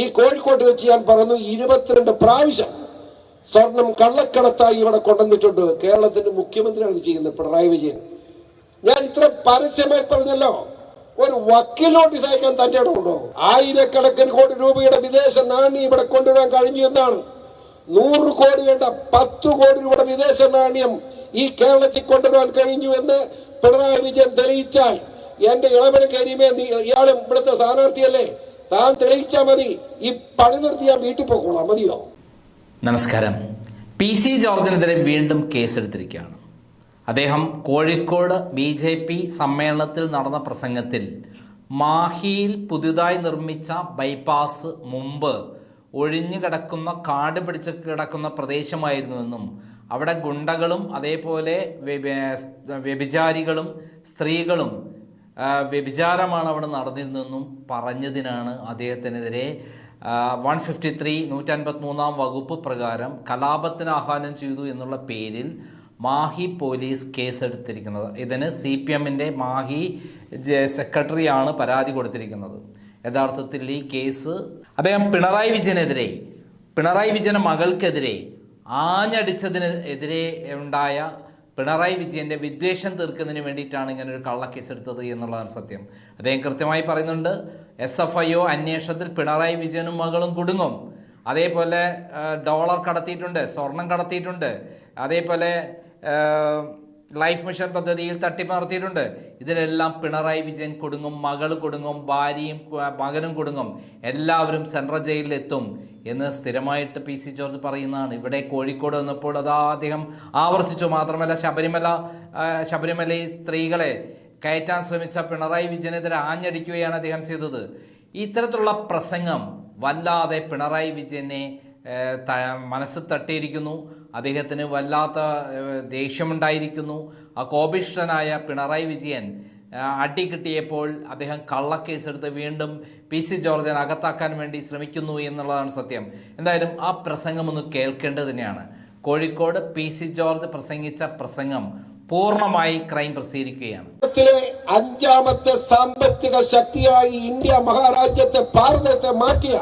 ഈ കോഴിക്കോട്ട് വെച്ച് ഞാൻ പറഞ്ഞു 22 പ്രാവശ്യം സ്വർണം കള്ളക്കടത്തായി ഇവിടെ കൊണ്ടുവന്നിട്ടുണ്ട്. കേരളത്തിന്റെ മുഖ്യമന്ത്രിയാണ് ഇത് ചെയ്യുന്നത്, പിണറായി വിജയൻ. ഞാൻ ഇത്ര പരസ്യമായി പറഞ്ഞല്ലോ. ഒരു വക്കീൽ നോട്ടീസ് അയക്കാൻ തന്റെ ഇടമുണ്ടോ? ആയിരക്കണക്കിന് കോടി രൂപയുടെ വിദേശ നാണ്യം ഇവിടെ കൊണ്ടുവരാൻ കഴിഞ്ഞു എന്നാണ്. 100 കോടി വേണ്ട 10 കോടി രൂപയുടെ വിദേശ നാണ്യം ഈ കേരളത്തിൽ കൊണ്ടുവരാൻ കഴിഞ്ഞു എന്ന് പിണറായി വിജയൻ തെളിയിച്ചാൽ, എന്റെ ഇളമന കരിമേ, ഇയാളും ഇവിടുത്തെ സ്ഥാനാർത്ഥിയല്ലേ, താൻ തെളിയിച്ചാൽ മതി. ഈ പണി നിർത്തി ഞാൻ വീട്ടിൽ പോക്കോളാം, മതിയോ? നമസ്കാരം. PC ജോർജിനെതിരെ വീണ്ടും കേസെടുത്തിരിക്കുകയാണ്. അദ്ദേഹം കോഴിക്കോട് BJP സമ്മേളനത്തിൽ നടന്ന പ്രസംഗത്തിൽ മാഹിയിൽ പുതുതായി നിർമ്മിച്ച ബൈപ്പാസ് മുമ്പ് ഒഴിഞ്ഞു കിടക്കുന്ന കാട് പിടിച്ച് കിടക്കുന്ന പ്രദേശമായിരുന്നുവെന്നും അവിടെ ഗുണ്ടകളും അതേപോലെ വ്യഭിചാരികളും സ്ത്രീകളും വ്യഭിചാരമാണ് അവിടെ നടന്നിരുന്നതെന്നും പറഞ്ഞതിനാണ് അദ്ദേഹത്തിനെതിരെ 153 153 വകുപ്പ് പ്രകാരം കലാപത്തിന് ആഹ്വാനം ചെയ്തു എന്നുള്ള പേരിൽ മാഹി പോലീസ് കേസെടുത്തിരിക്കുന്നത്. ഇതിന് CPMന്റെ മാഹി സെക്രട്ടറിയാണ് പരാതി കൊടുത്തിരിക്കുന്നത്. യഥാർത്ഥത്തിൽ ഈ കേസ് അദ്ദേഹം പിണറായി വിജയന്റെ മകൾക്കെതിരെ ആഞ്ഞടിച്ചതിന് എതിരെ ഉണ്ടായ പിണറായി വിജയന്റെ വിദ്വേഷം തീർക്കുന്നതിന് വേണ്ടിയിട്ടാണ് ഇങ്ങനെ ഒരു കള്ളക്കേസെടുത്തത് എന്നുള്ളതാണ് സത്യം. അദ്ദേഹം കൃത്യമായി പറയുന്നുണ്ട്, SFIO അന്വേഷണത്തിൽ പിണറായി വിജയനും മകളും കുടുങ്ങും. അതേപോലെ ഡോളർ കടത്തിയിട്ടുണ്ട്, സ്വർണം കടത്തിയിട്ടുണ്ട്, അതേപോലെ ലൈഫ് മിഷൻ പദ്ധതിയിൽ തട്ടിപ്പ് നടത്തിയിട്ടുണ്ട്. ഇതിലെല്ലാം പിണറായി വിജയൻ കുടുങ്ങും, മകൾ കുടുങ്ങും, ഭാര്യയും മകനും കുടുങ്ങും, എല്ലാവരും സെൻട്രൽ ജയിലിൽ എത്തും എന്ന് സ്ഥിരമായിട്ട് PC ജോർജ് പറയുന്നതാണ്. ഇവിടെ കോഴിക്കോട് വന്നപ്പോൾ അതാ അദ്ദേഹം ആവർത്തിച്ചു. മാത്രമല്ല ശബരിമലയിൽ സ്ത്രീകളെ കയറ്റാൻ ശ്രമിച്ച പിണറായി വിജയനെതിരെ ആഞ്ഞടിക്കുകയാണ് അദ്ദേഹം ചെയ്തത്. ഇത്തരത്തിലുള്ള പ്രസംഗം വല്ലാതെ പിണറായി വിജയനെ മനസ്സ് തട്ടിയിരിക്കുന്നു. അദ്ദേഹത്തിന് വല്ലാത്ത ദേഷ്യമുണ്ടായിരിക്കുന്നു. ആ കോപിഷ്ഠനായ പിണറായി വിജയൻ അടി കിട്ടിയപ്പോൾ അദ്ദേഹം കള്ളക്കേസെടുത്ത് വീണ്ടും PC ജോർജിനെ അകത്താക്കാൻ വേണ്ടി ശ്രമിക്കുന്നു എന്നുള്ളതാണ് സത്യം. എന്തായാലും ആ പ്രസംഗം ഒന്ന് കേൾക്കേണ്ടത് തന്നെയാണ്. കോഴിക്കോട് PC ജോർജ് പ്രസംഗിച്ച പ്രസംഗം പൂർണ്ണമായി ക്രൈം പ്രസിദ്ധീകരിക്കുകയാണ്. അഞ്ചാമത്തെ സാമ്പത്തിക ശക്തിയായി ഇന്ത്യ മഹാരാജ്യത്തെ ഭാരതത്തെ മാറ്റിയ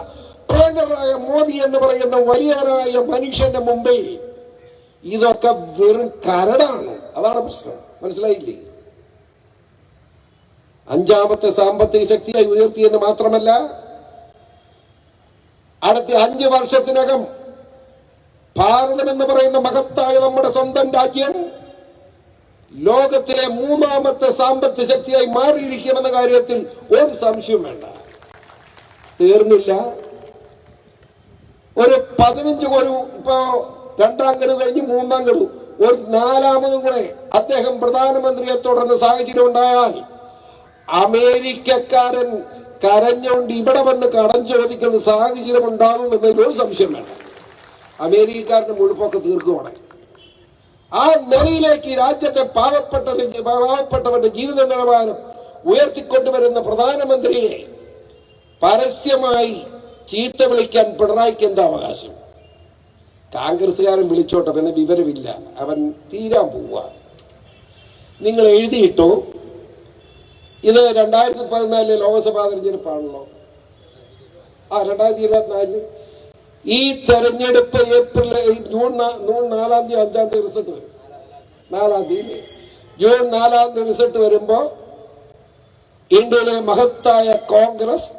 പ്രിയങ്കരനായ മോദി എന്ന് പറയുന്ന വലിയവനായ മനുഷ്യന്റെ മുമ്പിൽ ഇതൊക്കെ വെറും കരടാണ്. അതാണ് പ്രശ്നം, മനസ്സിലായില്ലേ? അഞ്ചാമത്തെ സാമ്പത്തിക ശക്തിയായി ഉയർത്തിയെന്ന് മാത്രമല്ല, അടുത്ത 5 വർഷത്തിനകം ഭാരതം എന്ന് പറയുന്ന മഹത്തായ നമ്മുടെ സ്വന്തം രാജ്യം ലോകത്തിലെ 3ാമത്തെ സാമ്പത്തിക ശക്തിയായി മാറിയിരിക്കുമെന്ന കാര്യത്തിൽ ഒരു സംശയവും വേണ്ട. തീർന്നില്ല. ഒരു 15 ഇപ്പോ 2ാം ഗഡു കഴിഞ്ഞ് 3ാം ഗഡു, ഒരു 4ാമതും കൂടെ അദ്ദേഹം പ്രധാനമന്ത്രിയെ തുടർന്ന് സാഹചര്യം ഉണ്ടായാൽ അമേരിക്കക്കാരൻ കരഞ്ഞുകൊണ്ട് ഇവിടെ വന്ന് കടം ചോദിക്കുന്ന സാഹചര്യം ഉണ്ടാകുമെന്നതിൽ ഒരു സംശയം വേണ്ട. അമേരിക്കക്കാരന്റെ മുഴുപ്പൊക്കെ തീർക്കുവാണ്. ആ നിലയിലേക്ക് രാജ്യത്തെ പാവപ്പെട്ടവന്റെ ജീവിത നിലവാരം ഉയർത്തിക്കൊണ്ടുവരുന്ന പ്രധാനമന്ത്രിയെ പരസ്യമായി ചീത്ത വിളിക്കാൻ പിണറായിക്ക് എന്താ അവകാശം? കോൺഗ്രസ്സുകാരൻ വിളിച്ചോട്ടെ, പിന്നെ വിവരമില്ല, അവൻ തീരാൻ പോവുക. നിങ്ങൾ എഴുതിയിട്ടോ, ഇത് 2014 ലോക്സഭാ തെരഞ്ഞെടുപ്പാണല്ലോ. 2024 ഈ തെരഞ്ഞെടുപ്പ് ജൂൺ 4-ാം തീയതി 5-ാം തീയതി റിസൾട്ട് വരും. 4-ാം തീയതി ജൂൺ 4-ാം തീയതി റിസൾട്ട് വരുമ്പോ ഇന്ത്യയിലെ മഹത്തായ കോൺഗ്രസ്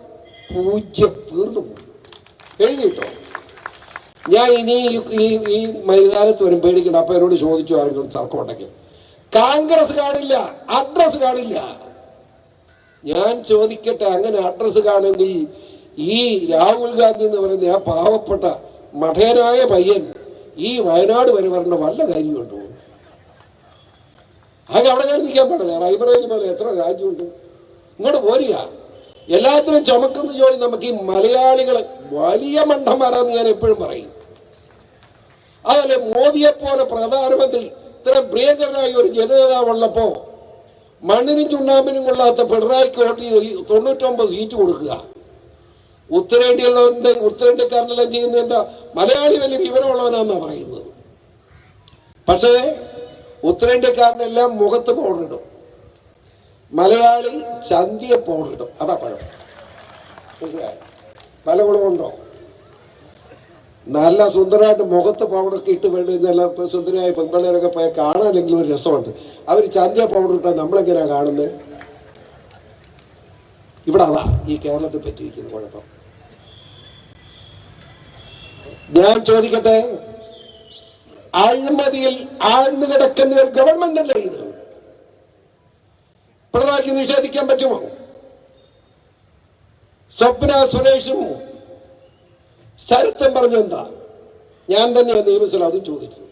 0 തീർന്നു പോകും. എഴുതിയിട്ടോ. ഞാൻ ഇനി ഈ മൈതാനത്ത് വരും, പേടിക്കണം. അപ്പൊ എന്നോട് ചോദിച്ചു ആരെങ്കിലും തർക്കം ഉണ്ടെങ്കിൽ, കോൺഗ്രസ് കാണില്ല, അഡ്രസ് കാണില്ല. ഞാൻ ചോദിക്കട്ടെ, അങ്ങനെ അഡ്രസ് കാണെങ്കിൽ ഈ രാഹുൽ ഗാന്ധി എന്ന് പറയുന്ന ആ പാവപ്പെട്ട മഠേനായ പയ്യൻ ഈ വയനാട് വരെ വരേണ്ട വല്ല കാര്യമുണ്ടോ? ആകെ അവിടെ ഞാൻ നിൽക്കാൻ പാടില്ല. റൈബറേജ് പോലെ എത്ര രാജ്യമുണ്ട്. ഇങ്ങോട്ട് പോരുക. എല്ലാത്തിനും ചുമക്കുന്ന ജോലി നമുക്ക് ഈ മലയാളികൾ വലിയ മണ്ടന്മാരാന്ന് ഞാൻ എപ്പോഴും പറയും. അതല്ലേ, മോദിയെ പോലെ പ്രധാനമന്ത്രി ഇത്രയും പ്രിയങ്കരനായ ഒരു ജനനേതാവുള്ളപ്പോ മണ്ണിനും ചുണ്ണാമ്പിനും കൊള്ളാത്ത പിണറായിക്ക് വോട്ട് ചെയ്ത് 99 സീറ്റ് കൊടുക്കുക. ഉത്തരേന്ത്യക്കാരനെല്ലാം ചെയ്യുന്ന എന്താ, മലയാളി വലിയ വിവരമുള്ളവനാന്നാ പറയുന്നത്. പക്ഷേ ഉത്തരേന്ത്യക്കാരനെല്ലാം മുഖത്ത് പൗഡർ ഇടും, മലയാളി ചന്തിയെ പൗഡർ ഇടും. അതാ കുഴപ്പം, മനസ്സിലായോ? പല ഗുണമുണ്ടോ? നല്ല സുന്ദരമായിട്ട് മുഖത്ത് പൗഡറൊക്കെ ഇട്ട് വേണ്ടി നല്ല സുന്ദരമായ പെൺപിള്ളേരൊക്കെ പോയാൽ കാണാനെങ്കിലും ഒരു രസമുണ്ട്. അവർ ചന്തിയ പൗഡർ ഇട്ടാൽ നമ്മളെങ്ങനെയാണ് കാണുന്നത്? ഇവിടെ അതാ ഈ കേരളത്തിൽ പറ്റിയിരിക്കുന്ന കുഴപ്പം. ഞാൻ ചോദിക്കട്ടെ, അഴിമതിയിൽ ആഴ്ന്നു കിടക്കുന്ന ഒരു ഗവൺമെന്റ് അല്ലേ ഇത്? പിണറായിക്ക് നിഷേധിക്കാൻ പറ്റുമോ? സ്വപ്ന സുരേഷും ചരിത്രം പറഞ്ഞെന്താ? ഞാൻ തന്നെയാണ് നിയമസഭയിൽ അതും ചോദിച്ചത്,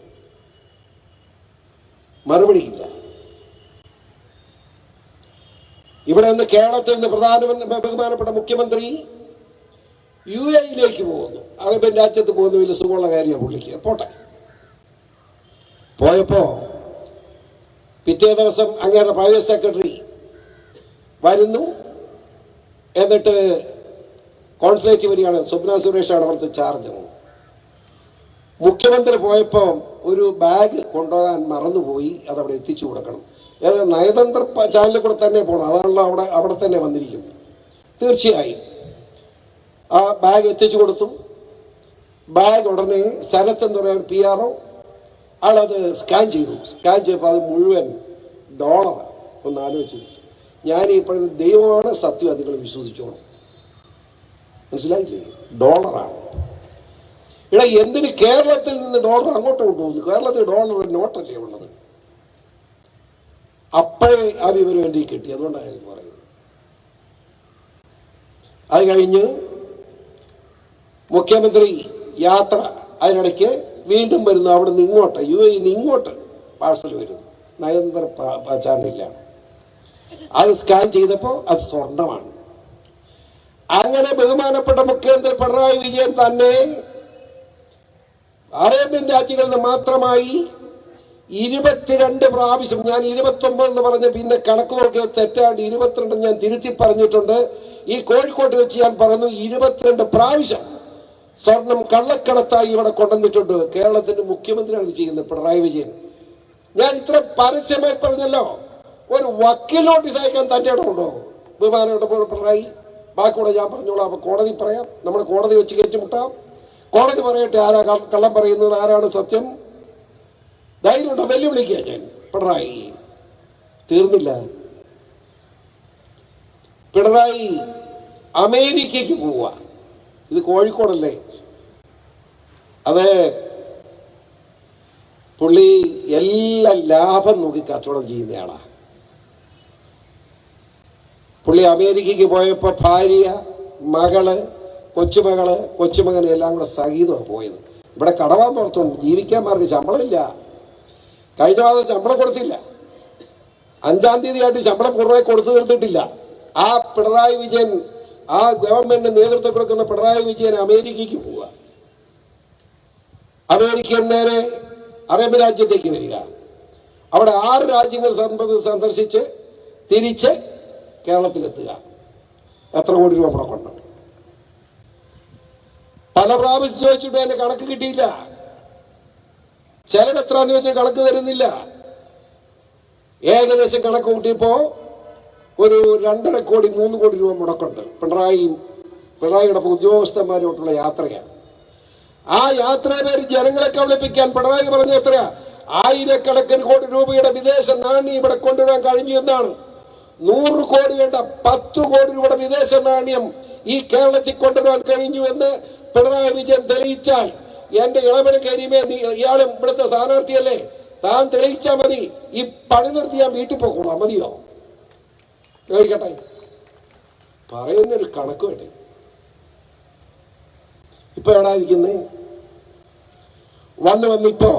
മറുപടിയില്ല. ഇവിടെ നിന്ന് കേരളത്തിൽ നിന്ന് ബഹുമാനപ്പെട്ട മുഖ്യമന്ത്രി UAE പോകുന്നു. അറേബ്യൻ രാജ്യത്ത് പോകുന്ന വലിയ സുഖമുള്ള കാര്യമാണ് പുള്ളിക്ക്. പോട്ടെ. പോയപ്പോ പിറ്റേ ദിവസം അങ്ങേരുടെ പ്രൈവറ്റ് സെക്രട്ടറി വരുന്നു. എന്നിട്ട് കോൺസുലേറ്റ് വരികയാണ്. സ്വപ്ന സുരേഷാണ് അവിടുത്തെ ചാർജ്. മുഖ്യമന്ത്രി പോയപ്പോൾ ഒരു ബാഗ് കൊണ്ടുപോകാൻ മറന്നുപോയി, അതവിടെ എത്തിച്ചു കൊടുക്കണം. ഏത് നയതന്ത്ര ചാനലിൽ കൂടെ തന്നെ പോകണം. അതാണല്ലോ അവിടെ തന്നെ വന്നിരിക്കുന്നത്. തീർച്ചയായും ആ ബാഗ് എത്തിച്ചു കൊടുത്തു. ബാഗ് ഉടനെ സനത്ത് എന്ന് പറയാൻ PRO ആളത് സ്കാൻ ചെയ്തു. സ്കാൻ ചെയ്തപ്പോൾ അത് മുഴുവൻ ഡോളറാണ്. ഒന്ന് ആലോചിച്ചു. ഞാൻ ഈ പറയുന്ന ദൈവമാണ് സത്യം, അത് നിങ്ങൾ വിശ്വസിച്ചോണം. മനസ്സിലായില്ലേ? ഡോളറാണ്. ഇവിടെ എന്തിന് കേരളത്തിൽ നിന്ന് ഡോളർ അങ്ങോട്ട് കൊണ്ടുപോകുന്നു? കേരളത്തിൽ ഡോളർ നോട്ടല്ലേ ഉള്ളത്? അപ്പോഴേ ആ വിവരം എൻ്റെ കിട്ടി. അതുകൊണ്ടാണ് എനിക്ക് പറയുന്നത്. അത് കഴിഞ്ഞ് മുഖ്യമന്ത്രി യാത്ര, അതിനിടയ്ക്ക് വീണ്ടും വരുന്നു. അവിടെ നിന്ന് ഇങ്ങോട്ട് UAE ഇങ്ങോട്ട് പാഴ്സൽ വരുന്നു. നയതന്ത്ര ചാനലിലാണ്. അത് സ്കാൻ ചെയ്തപ്പോൾ അത് സ്വർണമാണ്. അങ്ങനെ ബഹുമാനപ്പെട്ട മുഖ്യമന്ത്രി പിണറായി വിജയൻ തന്നെ അറേബ്യൻ രാജ്യങ്ങളിൽ നിന്ന് മാത്രമായി 22 പ്രാവശ്യം, ഞാൻ 29 എന്ന് പറഞ്ഞ പിന്നെ കണക്ക് നോക്കിയത് തെറ്റാണ്ട് 22 ഞാൻ തിരുത്തി പറഞ്ഞിട്ടുണ്ട്. ഈ കോഴിക്കോട്ട് വെച്ച് ഞാൻ പറഞ്ഞു 22 പ്രാവശ്യം സ്വർണം കള്ളക്കടത്തായി ഇവിടെ കൊണ്ടുവന്നിട്ടുണ്ട്. കേരളത്തിന്റെ മുഖ്യമന്ത്രിയാണ് ഇത് ചെയ്യുന്നത്, പിണറായി വിജയൻ. ഞാൻ ഇത്ര പരസ്യമായി പറഞ്ഞല്ലോ. ഒരു വക്കീൽ നോട്ടീസ് അയക്കാൻ തൻ്റെ ഇടമുണ്ടോ ബഹുമാനപ്പെട്ട പിണറായി? ബാക്കിയൂടെ ഞാൻ പറഞ്ഞോളാം. അപ്പൊ കോടതി പറയാം, നമ്മൾ കോടതി വെച്ച് കയറ്റിമുട്ടാം. കോടതി പറയട്ടെ ആരാ കള്ളം പറയുന്നത്, ആരാണ് സത്യം. ധൈര്യമുണ്ടോ? വെല്ലുവിളിക്കുക ഞാൻ പിണറായി. തീർന്നില്ല. പിണറായി അമേരിക്കയ്ക്ക് പോവുക. ഇത് കോഴിക്കോടല്ലേ? അത് പുള്ളി എല്ലാ ലാഭം നോക്കി കച്ചവടം ചെയ്യുന്നയാളാ. പുള്ളി അമേരിക്കയ്ക്ക് പോയപ്പോൾ ഭാര്യ, മകള്, കൊച്ചുമകൻ എല്ലാം കൂടെ സഹിതമാണ് പോയത്. ഇവിടെ കടവാൻ പുറത്തുണ്ട്. ജീവിക്കാന്മാർക്ക് ശമ്പളമില്ല. കഴിഞ്ഞ മാസം ശമ്പളം കൊടുത്തില്ല. 5-ാം തീയതിയായിട്ട് ശമ്പളം കുറേ കൊടുത്തു തീർത്തിട്ടില്ല. ആ പിണറായി വിജയൻ, ആ ഗവൺമെന്റിന് നേതൃത്വം കൊടുക്കുന്ന പിണറായി വിജയൻ അമേരിക്കയ്ക്ക് പോവുക. അമേരിക്കൻ നേരെ അറേബ്യൻ രാജ്യത്തേക്ക് വരിക. അവിടെ 6 രാജ്യങ്ങൾ സന്ദർശിച്ച് തിരിച്ച് കേരളത്തിലെത്തുക. എത്ര കോടി രൂപ മുടക്കുണ്ട്? പല പ്രാവശ്യം ചോദിച്ചിട്ട് അതിന്റെ കണക്ക് കിട്ടിയില്ല. ചെലവ് എത്രന്ന് ചോദിച്ചാൽ കണക്ക് തരുന്നില്ല. ഏകദേശം കണക്ക് കൂട്ടിയപ്പോ ഒരു 2.5 കോടി 3 കോടി രൂപ മുടക്കുണ്ട്. പിണറായിയുടെ ഉദ്യോഗസ്ഥന്മാരോട്ടുള്ള യാത്രയാണ്. ആ യാത്രയെ പേര് ജനങ്ങളെ കബളിപ്പിക്കാൻ പിണറായി പറഞ്ഞ എത്രയാ? 1000 കോടി രൂപയുടെ വിദേശ നാണ്യം ഇവിടെ കൊണ്ടുവരാൻ കഴിഞ്ഞു എന്നാണ്. 100 കോടി വേണ്ട 10 കോടി രൂപയുടെ വിദേശ നാണ്യം ഈ കേരളത്തിൽ കൊണ്ടുവരാൻ കഴിഞ്ഞു എന്ന് പിണറായി വിജയൻ തെളിയിച്ചാൽ, എന്റെ ഇളമന കരിമേ, ഇയാളും ഇവിടുത്തെ സ്ഥാനാർത്ഥിയല്ലേ, താൻ തെളിയിച്ചാൽ മതി. ഈ പണി നിർത്തി ഞാൻ വീട്ടിൽ പോക്കോളാം. മതിയോ? ചോദിക്കട്ടെ, പറയുന്നൊരു കണക്ക് വേണ്ടേ? ഇപ്പൊ എവിടാ ഇരിക്കുന്നേ? വന്നിപ്പോ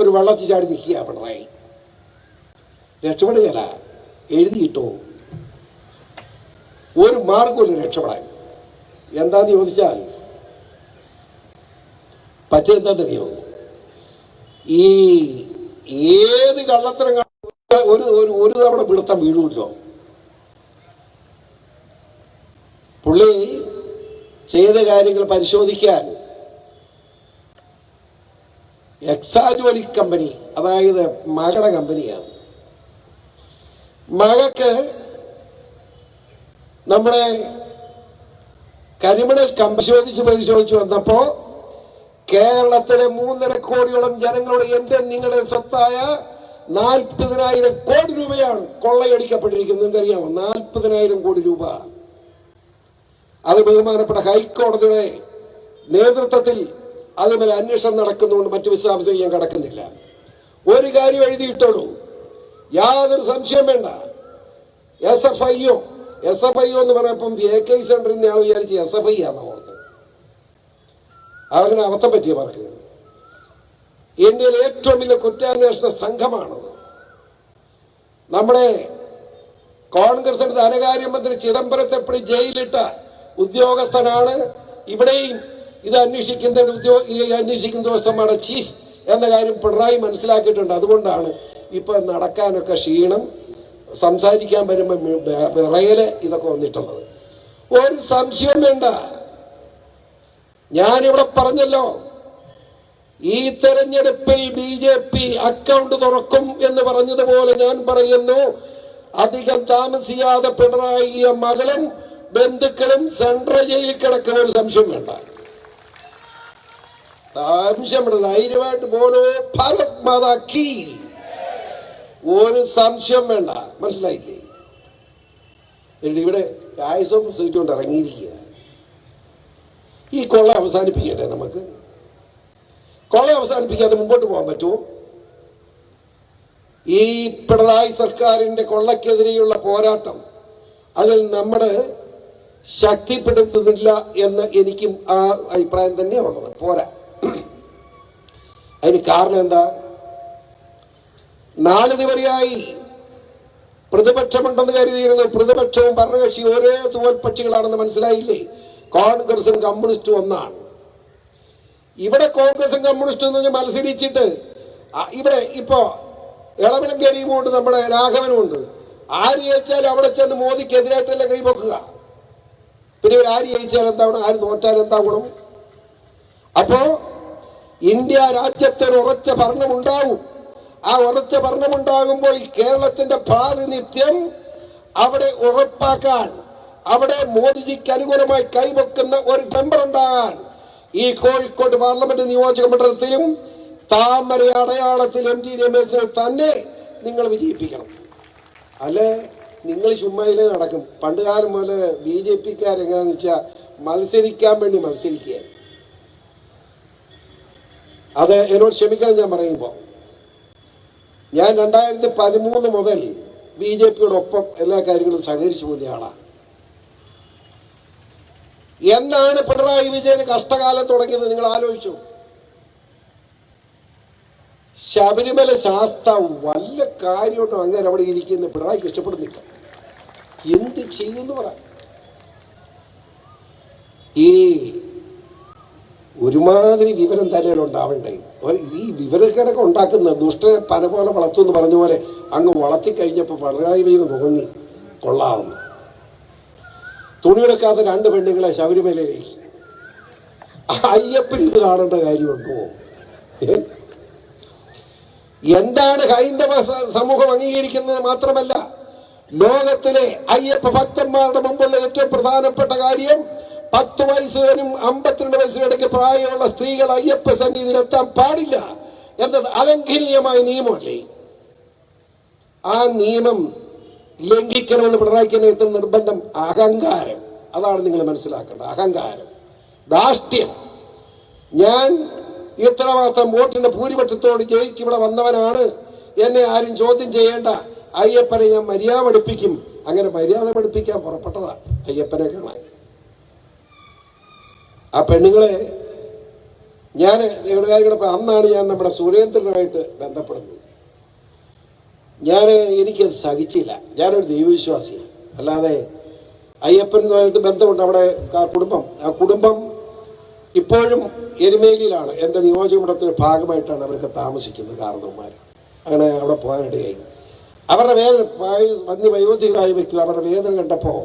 ഒരു വെള്ളത്തിൽ ചാടി നിൽക്കുക പിണറായി. രക്ഷപ്പെടുകയല്ല, എഴുതിയിട്ടോ. ഒരു മാർഗമില്ല രക്ഷപ്പെടാൻ. എന്താന്ന് ചോദിച്ചാൽ പറ്റെന്താന്നറിയോ? ഈ ഏത് കള്ളത്തരം ഒരു തവണ പിടുത്തം വീഴൂല്ലോ. പുള്ളി ചെയ്ത കാര്യങ്ങൾ പരിശോധിക്കാൻ എക്സാജോലി കമ്പനി, അതായത് മകളുടെ കമ്പനിയാണ്. മകക്ക് നമ്മളെ കരിമണൽ പരിശോധിച്ചു വന്നപ്പോ കേരളത്തിലെ 3.5 കോടിയോളം ജനങ്ങളുടെ എന്റെ നിങ്ങളുടെ സ്വത്തായ 40,000 കോടി രൂപയാണ് കൊള്ളയടിക്കപ്പെട്ടിരിക്കുന്നത്. നിങ്ങൾക്കറിയാമോ? 40,000 കോടി രൂപ. അത് ബഹുമാനപ്പെട്ട ഹൈക്കോടതിയുടെ നേതൃത്വത്തിൽ അതുപോലെ അന്വേഷണം നടക്കുന്നുണ്ട്. മറ്റു വിശദാംശം ഞാൻ കടക്കുന്നില്ല. ഒരു കാര്യം എഴുതിയിട്ടോളൂ, യാതൊരു സംശയം വേണ്ട. SFIO എന്ന് പറഞ്ഞപ്പം AK സെന്ററിൽ നിന്ന് ആൾ വിചാരിച്ച് SFI ആണ് ഓർത്ത്. അവന് അബദ്ധം പറ്റിയ പറയുക. ഇന്ത്യയിലെ ഏറ്റവും വലിയ കുറ്റാന്വേഷണ സംഘമാണത്. നമ്മുടെ കോൺഗ്രസിന്റെ ധനകാര്യമന്ത്രി ചിദംബരത്തെ എപ്പോഴും ജയിലിട്ട ഉദ്യോഗസ്ഥനാണ്. ഇവിടെയും ഇത് അന്വേഷിക്കുന്ന ഉദ്യോഗസ്ഥന്മാരുടെ ചീഫ് എന്ന കാര്യം പിണറായി മനസ്സിലാക്കിയിട്ടുണ്ട്. അതുകൊണ്ടാണ് ഇപ്പൊ നടക്കാനൊക്കെ ക്ഷീണം, സംസാരിക്കാൻ വരുമ്പോൾ വിറയല് ഇതൊക്കെ വന്നിട്ടുള്ളത്. ഒരു സംശയം വേണ്ട. ഞാനിവിടെ പറഞ്ഞല്ലോ, ഈ തെരഞ്ഞെടുപ്പിൽ BJP അക്കൗണ്ട് തുറക്കും എന്ന് പറഞ്ഞതുപോലെ ഞാൻ പറയുന്നു, അധികം താമസിയാതെ പിണറായിയുടെ മകളും ബന്ധുക്കളും സെൻട്രൽ ജയിലിൽ കിടക്കുന്ന ഒരു സംശയം വേണ്ട. ധൈര്യമായിട്ട് പോലോ ഭാരത് മാതാ കീ, ഒരു സംശയം വേണ്ട. മനസ്സിലായില്ലേ? ഇവിടെ രാജ്യസഭ സീറ്റ് കൊണ്ട് ഇറങ്ങിയിരിക്കുക. ഈ കൊള്ള അവസാനിപ്പിക്കട്ടെ. നമുക്ക് കൊള്ള അവസാനിപ്പിക്കാതെ മുമ്പോട്ട് പോകാൻ പറ്റുമോ? ഈ പിണറായി സർക്കാരിന്റെ കൊള്ളക്കെതിരെയുള്ള പോരാട്ടം അതിൽ നമ്മൾ ശക്തിപ്പെടുത്തുന്നില്ല എന്ന് എനിക്കും ആ അഭിപ്രായം തന്നെയാണ് ഉള്ളത്. പോരാ. അതിന് കാരണം എന്താ? നാളിതുവരെയായി പ്രതിപക്ഷമുണ്ടെന്ന് കരുതിയിരുന്നു. പ്രതിപക്ഷവും ഭരണകക്ഷിയും ഒരേ തൂവൽപക്ഷികളാണെന്ന് മനസ്സിലായില്ലേ? കോൺഗ്രസും കമ്മ്യൂണിസ്റ്റും ഒന്നാണ്. ഇവിടെ കോൺഗ്രസും കമ്മ്യൂണിസ്റ്റും എന്ന് പറഞ്ഞാൽ മത്സരിച്ചിട്ട് ഇവിടെ ഇപ്പോ ഇളവനം കരീമുണ്ട്, നമ്മുടെ രാഘവനുമുണ്ട്. ആര് ജയിച്ചാലും അവിടെ ചെന്ന് മോദിക്കെതിരായിട്ടല്ലേ കൈവക്കുക. പിന്നെ ഇവർ ആര് ജയിച്ചാൽ എന്താ ഗുണം, ആര് തോറ്റാൽ എന്താ ഗുണം? അപ്പോ ഇന്ത്യ രാജ്യത്തൊരു ഉറച്ച ഭരണം ഉണ്ടാവും. ആ ഉറച്ച ഭരണമുണ്ടാകുമ്പോൾ ഈ കേരളത്തിന്റെ പ്രാതിനിധ്യം അവിടെ ഉറപ്പാക്കാൻ, അവിടെ മോദിജിക്ക് അനുകൂലമായി കൈവെക്കുന്ന ഒരു മെമ്പർ ഉണ്ടാകാൻ ഈ കോഴിക്കോട് പാർലമെന്റ് നിയോജക മണ്ഡലത്തിലും താമര അടയാളത്തിൽ MT രമേശിനെ തന്നെ നിങ്ങൾ വിജയിപ്പിക്കണം. അല്ലെ നിങ്ങൾ ചുമ്മായിലേ നടക്കും. പണ്ട് കാലം മുതൽ BJPക്കാരെങ്ങനെയാന്ന് വെച്ചാൽ മത്സരിക്കാൻ വേണ്ടി മത്സരിക്കുക. അത് എന്നോട് ക്ഷമിക്കണം ഞാൻ പറയുമ്പോൾ. ഞാൻ 2013 മുതൽ BJPയോടൊപ്പം എല്ലാ കാര്യങ്ങളും സഹകരിച്ചു പോകുന്ന ആളാണ്. എന്നാണ് പിണറായി വിജയന് കഷ്ടകാലം തുടങ്ങിയത് നിങ്ങൾ ആലോചിച്ചു? ശബരിമല ശാസ്ത്ര വല്ല കാര്യമായിട്ടും അങ്ങനെ അവിടെ ഇരിക്കുന്ന പിണറായിക്ക് ഇഷ്ടപ്പെടുന്നില്ല. എന്ത് ചെയ്യുമെന്ന് പറ. ഈ ഒരുമാതിരി വിവരം തലയിലുണ്ടാവണ്ടേ? ഈ വിവരക്കേടൊക്കെ ഉണ്ടാക്കുന്ന ദുഷ്ടനെ പല പോലെ വളർത്തുമെന്ന് പറഞ്ഞ പോലെ അങ്ങ് വളർത്തിക്കഴിഞ്ഞപ്പോൾ പിണറായി വിജയന് തോന്നി കൊള്ളാവുന്നു. തുണിയെടുക്കാത്ത 2 പെണ്ണുങ്ങളെ ശബരിമലയിലേക്ക്. അയ്യപ്പൻ ഇത് കാണേണ്ട കാര്യമുണ്ടോ? എന്താണ് ഹൈന്ദവ സമൂഹം അംഗീകരിക്കുന്നത് മാത്രമല്ല, ലോകത്തിലെ അയ്യപ്പ ഭക്തന്മാരുടെ മുമ്പുള്ള ഏറ്റവും പ്രധാനപ്പെട്ട കാര്യം 10 വയസ്സുകാരും 52 വയസ്സിനിടയ്ക്ക് പ്രായമുള്ള സ്ത്രീകൾ അയ്യപ്പ സന്നിധിയിലെത്താൻ പാടില്ല എന്നത് അലംഘനീയമായ നിയമമല്ലേ? ആ നിയമം ലംഘിക്കണമെന്ന് പിണറായിക്ക് എത്തുന്ന നിർബന്ധം അഹങ്കാരം. അതാണ് നിങ്ങൾ മനസ്സിലാക്കേണ്ടത്. അഹങ്കാരം, ധാർഷ്ട്യം. ഞാൻ ഇത്രമാത്രം വോട്ടിന്റെ ഭൂരിപക്ഷത്തോട് ജയിച്ച് ഇവിടെ വന്നവനാണ്, എന്നെ ആരും ചോദ്യം ചെയ്യേണ്ട, അയ്യപ്പനെ ഞാൻ മര്യാദ പഠിപ്പിക്കും. അങ്ങനെ മര്യാദ പഠിപ്പിക്കാൻ പുറപ്പെട്ടതാ അയ്യപ്പനെ കാണാൻ. ആ പെണ്ണുങ്ങളെ ഞാൻ നിങ്ങളുടെ കാര്യങ്ങളൊക്കെ അന്നാണ് ഞാൻ നമ്മുടെ സുരേന്ദ്രനുമായിട്ട് ബന്ധപ്പെടുന്നത്. എനിക്കത് സഹിച്ചില്ല. ഞാനൊരു ദൈവവിശ്വാസിയാണ്. അല്ലാതെ അയ്യപ്പനുമായിട്ട് ബന്ധമുണ്ട്. അവിടെ ആ കുടുംബം ഇപ്പോഴും എരുമേലിയിലാണ്. എൻ്റെ നിയോജകമണ്ഡലത്തിൻ്റെ ഭാഗമായിട്ടാണ് അവരൊക്കെ താമസിക്കുന്നത്, കാരണവന്മാർ. അങ്ങനെ അവിടെ പോകാനിടയായി. അവരുടെ വേദന, വയോധികരായ വ്യക്തികൾ അവരുടെ വേദന കണ്ടപ്പോൾ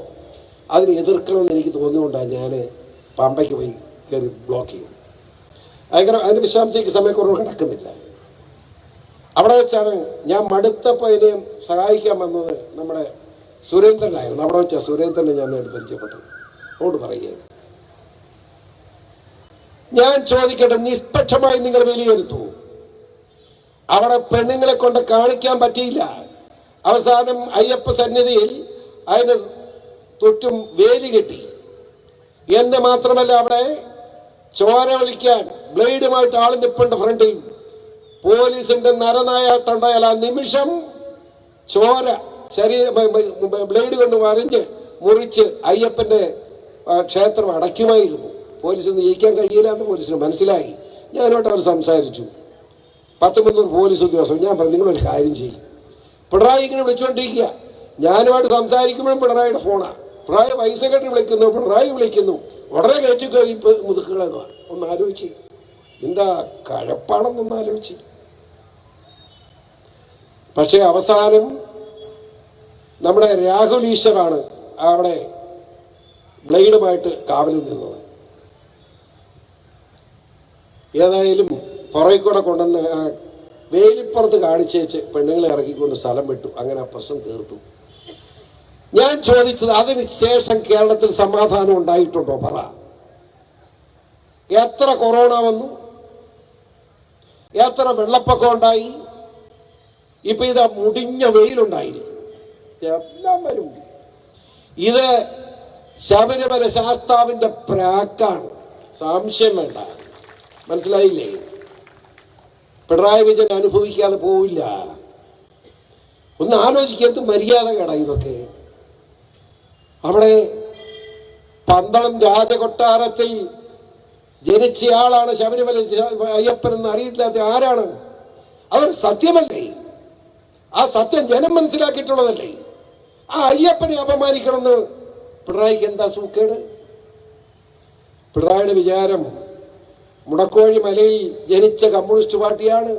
അതിനെ എതിർക്കണമെന്ന് എനിക്ക് തോന്നിയുകൊണ്ടാണ് ഞാൻ പമ്പയ്ക്ക് പോയി കയറി ബ്ലോക്ക് ചെയ്തു. അതിൻ്റെ വിശദാംശത്തേക്ക് സമയക്കുറവ് കിടക്കുന്നില്ല. അവിടെ വെച്ചാണ് ഞാൻ മടുത്തപ്പോൾ അതിനെ സഹായിക്കാൻ വന്നത് നമ്മുടെ സുരേന്ദ്രനായിരുന്നു. അവിടെ വെച്ചാൽ സുരേന്ദ്രനെ ഞാൻ പരിചയപ്പെട്ടത്. അതുകൊണ്ട് പറയുകയാണ്, ഞാൻ ചോദിക്കട്ടെ, നിഷ്പക്ഷമായി നിങ്ങൾ വിലയിരുത്തൂ. അവിടെ പെണ്ണുങ്ങളെ കൊണ്ട് കാണിക്കാൻ പറ്റിയില്ല. അവസാനം അയ്യപ്പ സന്നിധിയിൽ അതിന് തൊട്ടും വേലി കെട്ടി എന്ന് മാത്രമല്ല, അവിടെ ചോര ഒലിക്കാൻ ബ്ലേഡുമായിട്ട് ആൾ നിൽപ്പുണ്ട് ഫ്രണ്ടിൽ. പോലീസിന്റെ നരനായാട്ടുണ്ടായാൽ ആ നിമിഷം ചോര ബ്ലേഡ് കൊണ്ട് വരഞ്ഞ് മുറിച്ച് അയ്യപ്പന്റെ ക്ഷേത്രം അടയ്ക്കുമായിരുന്നു. പോലീസിന് ജയിക്കാൻ കഴിയില്ല എന്ന് പോലീസിന് മനസ്സിലായി. ഞാനോട്ട് അവർ സംസാരിച്ചു. 10-300 പോലീസ് ഉദ്യോഗസ്ഥർ. ഞാൻ പറഞ്ഞു, നിങ്ങളൊരു കാര്യം ചെയ്യും. പിണറായി ഇങ്ങനെ വിളിച്ചുകൊണ്ടിരിക്കുക. ഞാനുമായിട്ട് സംസാരിക്കുമ്പോഴും പിണറായിയുടെ ഫോണാണ്. പിണറായി പൈസ കെട്ടി വിളിക്കുന്നു, പിണറായി വിളിക്കുന്നു. ഉടനെ കയറ്റിക്കോ ഈ മുതുക്കുകളെന്ന്. ഒന്ന് ആലോചിച്ച്, എന്താ കഴപ്പാണെന്നൊന്ന് ആലോചിച്ച്. പക്ഷേ അവസാനം നമ്മുടെ രാഹുൽ ഈശ്വറാണ് അവിടെ ബ്ലേഡുമായിട്ട് കാവലിൽ നിന്നത്. ഏതായാലും പുറകെ കൂടെ കൊണ്ടുവന്ന് വേലിപ്പുറത്ത് കാണിച്ചേച്ച് പെണ്ണുങ്ങളെ ഇറക്കിക്കൊണ്ട് സ്ഥലം വിട്ടു. അങ്ങനെ ആ പ്രശ്നം തീർത്തു. ഞാൻ ചോദിച്ചത്, അതിന് ശേഷം കേരളത്തിൽ സമാധാനം ഉണ്ടായിട്ടുണ്ടോ? പറ. എത്ര കൊറോണ വന്നു, എത്ര വെള്ളപ്പൊക്കം ഉണ്ടായി. ഇപ്പൊ ഇതാ മുടിഞ്ഞ വെയിലുണ്ടായിരിക്കും. എല്ലാം വരും. ഇത് ശബരിമല ശാസ്താവിന്റെ പ്രാക്കാണ്, സംശയം വേണ്ട. മനസ്സിലായില്ലേ? പിണറായി വിജയൻ അനുഭവിക്കാതെ പോവില്ല. ഒന്ന് ആലോചിക്കുക, എന്ത് മര്യാദ കേടാ ഇതൊക്കെ. അവിടെ പന്തളം രാജകൊട്ടാരത്തിൽ ജനിച്ചയാളാണ് ശബരിമല അയ്യപ്പൻ എന്ന് അറിയില്ലാത്ത ആരാണ്? അതൊരു സത്യമല്ലേ? ആ സത്യം ജനം മനസ്സിലാക്കിയിട്ടുള്ളതല്ലേ? ആ അയ്യപ്പനെ അപമാനിക്കണമെന്ന് പിണറായിക്ക് എന്താ സൂക്കേട്? പിണറായിയുടെ വിചാരം മുടക്കോഴി മലയിൽ ജനിച്ച കമ്മ്യൂണിസ്റ്റ് പാർട്ടിയാണ്,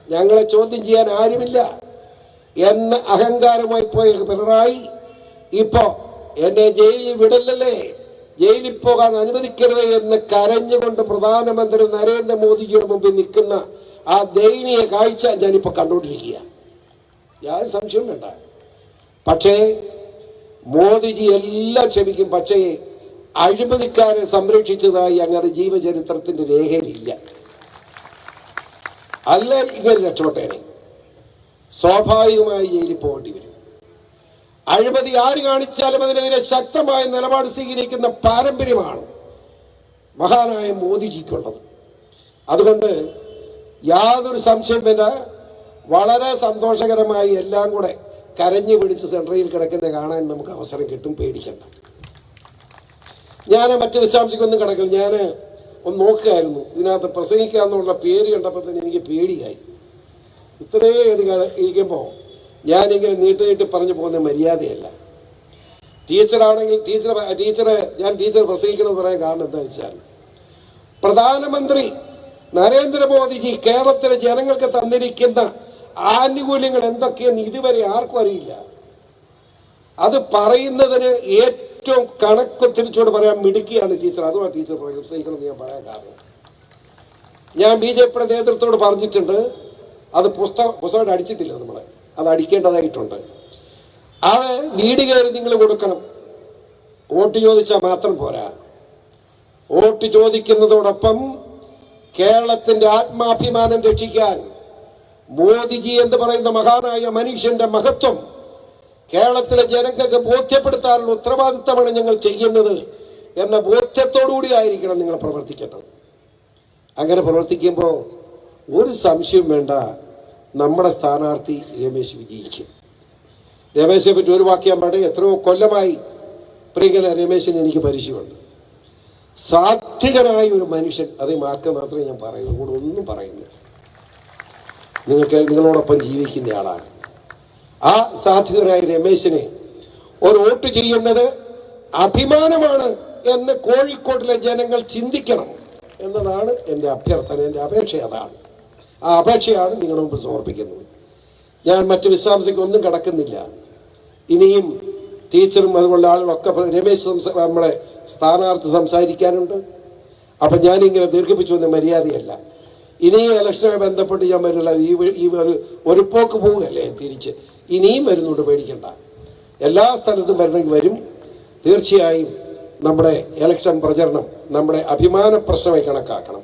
ഞങ്ങളെ ചോദ്യം ചെയ്യാൻ ആരുമില്ല എന്ന അഹങ്കാരമായി പോയ പിണറായി ഇപ്പോ എന്നെ ജയിലിൽ വിടലല്ലേ, ജയിലിൽ പോകാൻ അനുവദിക്കരുത് എന്ന് കരഞ്ഞുകൊണ്ട് പ്രധാനമന്ത്രി നരേന്ദ്രമോദിജിയുടെ മുമ്പിൽ നിൽക്കുന്ന ആ ദയനീയ കാഴ്ച ഞാനിപ്പോ കണ്ടുകൊണ്ടിരിക്കുക. യാതൊരു സംശയവും വേണ്ട. പക്ഷേ മോദിജി എല്ലാം ക്ഷമിക്കും. പക്ഷേ അഴിമതിക്കാരെ സംരക്ഷിച്ചതായി അങ്ങനെ ജീവചരിത്രത്തിന്റെ രേഖയിലില്ല. അല്ല ഇങ്ങനെ രക്ഷപ്പെട്ടേനെ, സ്വാഭാവികമായി ജയിലിൽ പോകേണ്ടി വരും. അഴിമതി ആര് കാണിച്ചാലും അതിനെതിരെ ശക്തമായ നിലപാട് സ്വീകരിക്കുന്ന പാരമ്പര്യമാണ് മഹാനായ മോദിജിക്കുള്ളത്. അതുകൊണ്ട് യാതൊരു സംശയം വേണ്ട, വളരെ സന്തോഷകരമായി എല്ലാം കൂടെ കരഞ്ഞു പിടിച്ച് സെൻട്രയിൽ കിടക്കുന്ന കാണാൻ നമുക്ക് അവസരം കിട്ടും. പേടിക്കണ്ട. ഞാൻ മറ്റു വിശദാംശങ്ങൾക്കൊന്നും കിടക്കില്ല. ഞാൻ ഒന്ന് നോക്കുകയായിരുന്നു, ഇതിനകത്ത് പ്രസംഗിക്കാന്നുള്ള പേര് കണ്ടപ്പോൾ തന്നെ എനിക്ക് പേടിയായി. ഇത്രയും ഇരിക്കുമ്പോൾ ഞാനിങ്ങനെ നീട്ടി പറഞ്ഞു പോകുന്ന മര്യാദയല്ല. ടീച്ചറാണെങ്കിൽ ഞാൻ ടീച്ചർ പ്രസംഗിക്കണമെന്ന് പറയാൻ കാരണം എന്താ വെച്ചാൽ, പ്രധാനമന്ത്രി നരേന്ദ്രമോദിജി കേരളത്തിലെ ജനങ്ങൾക്ക് തന്നിരിക്കുന്ന ആനുകൂല്യങ്ങൾ എന്തൊക്കെയെന്ന് ഇതുവരെ ആർക്കും അറിയില്ല. അത് പറയുന്നതിന് ഏറ്റവും കണക്ക് തിരിച്ചോട് പറയാൻ മിടുക്കിയാണ് ടീച്ചർ. അതുമാണ് ടീച്ചർ പ്രസംഗിക്കണമെന്ന് ഞാൻ പറയാൻ കാരണം. ഞാൻ BJPയുടെ നേതൃത്വത്തോട് പറഞ്ഞിട്ടുണ്ട്, അത് പുസ്തകം അടിച്ചിട്ടില്ല, നമ്മളെ അത് അടിക്കേണ്ടതായിട്ടുണ്ട്. അത് വീട് കയറി നിങ്ങൾ കൊടുക്കണം. വോട്ട് ചോദിച്ചാൽ മാത്രം പോരാ. വോട്ട് ചോദിക്കുന്നതോടൊപ്പം കേരളത്തിന്റെ ആത്മാഭിമാനം രക്ഷിക്കാൻ മോദിജി എന്ന് പറയുന്ന മഹാനായ മനുഷ്യന്റെ മഹത്വം കേരളത്തിലെ ജനങ്ങൾക്ക് ബോധ്യപ്പെടുത്താനുള്ള ഉത്തരവാദിത്തമാണ് ഞങ്ങൾ ചെയ്യുന്നത് എന്ന ബോധ്യത്തോടുകൂടി ആയിരിക്കണം നിങ്ങൾ പ്രവർത്തിക്കേണ്ടത്. അങ്ങനെ പ്രവർത്തിക്കുമ്പോൾ ഒരു സംശയം വേണ്ട, നമ്മുടെ സ്ഥാനാർത്ഥി രമേശ് വിജയിക്കും. രമേശിനെ പറ്റി ഒരു വാക്യം പാടെ, എത്രയോ കൊല്ലമായി പ്രിയങ്കര രമേശിന് എനിക്ക് പരിചയമുണ്ട്. സാത്വികനായ ഒരു മനുഷ്യൻ, അതേ വാക്ക് മാത്രമേ ഞാൻ പറയുന്നു, കൂടെ ഒന്നും പറയുന്നില്ല. നിങ്ങളോടൊപ്പം ജീവിക്കുന്ന ആളാണ്. ആ സാത്വികനായ രമേശിനെ ഒരു വോട്ട് ചെയ്യുന്നത് അഭിമാനമാണ് എന്ന് കോഴിക്കോട്ടിലെ ജനങ്ങൾ ചിന്തിക്കണം എന്നതാണ് എൻ്റെ അഭ്യർത്ഥന, എൻ്റെ അപേക്ഷ. അതാണ് ആ അപേക്ഷയാണ് നിങ്ങളുടെ മുമ്പ് സമർപ്പിക്കുന്നത്. ഞാൻ മറ്റ് വിശദാംശങ്ങൾക്കൊന്നും കടക്കുന്നില്ല. ഇനിയും ടീച്ചറും അതുപോലുള്ള ആളുകളൊക്കെ രമേശ് നമ്മളെ സ്ഥാനാർത്ഥി സംസാരിക്കാനുണ്ട്. അപ്പം ഞാനിങ്ങനെ ദീർഘിപ്പിച്ചു വന്ന മര്യാദയല്ല. ഇനിയും ഇലക്ഷനുമായി ബന്ധപ്പെട്ട് ഞാൻ വരില്ല. ഈ ഒരു പോക്ക് പോവുകയല്ലേ തിരിച്ച്. ഇനിയും വരുന്നുണ്ട്, പേടിക്കണ്ട. എല്ലാ സ്ഥലത്തും വരണമെങ്കിൽ വരും. തീർച്ചയായും നമ്മുടെ ഇലക്ഷൻ പ്രചരണം നമ്മുടെ അഭിമാന പ്രശ്നമായി കണക്കാക്കണം.